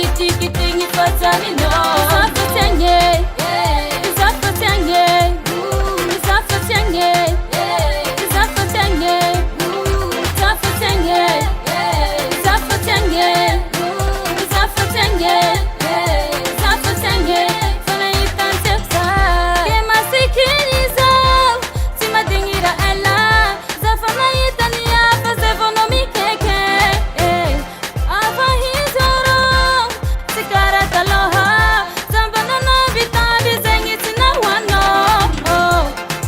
kiti fatani no. Zafatanye, zafatanye, zafatanye, zafatanye, zafatanye, zafatanye, zafatanye, zafatanye. Fala itantexa, que masikiniza, simadingira ela, zafana itania fazer vonomi keke. Ava hizoro, sikara taloha, zambana na vitabi zengi na wano.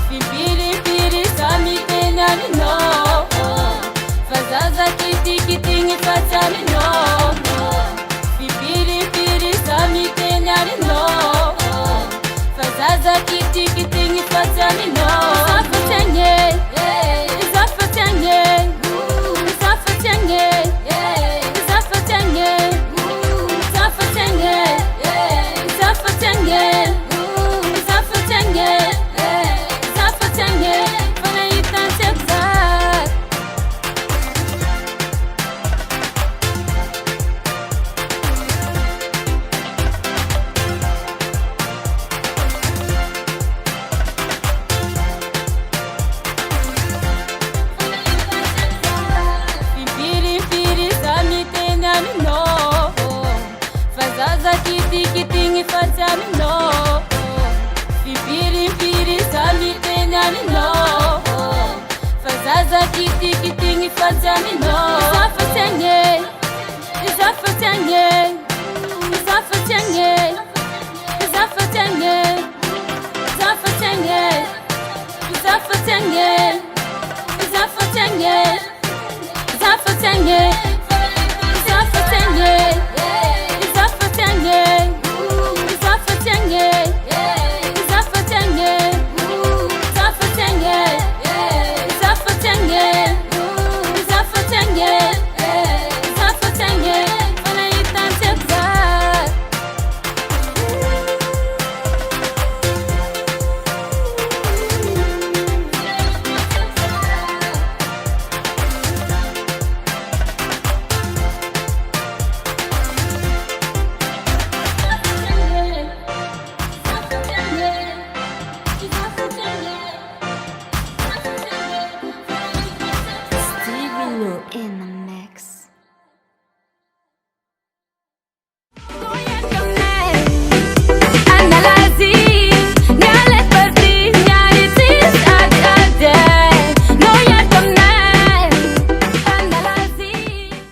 Pipiri piri sami tenani no. Fazaza kiti fatani no. Pipiri piri sami tenani no. Fazaza kiti fatani no. Zafatanye, zafatanye, zafatanye, zafatanye, zafatanye, zafatanye, zafatanye, zafatanye. Fala itantexa. Pipiri piri sami tenani no. Fazaza kiti fatani no. Pipiri piri sami tenani no. Fazaza kiti fatani no. Zafatanye.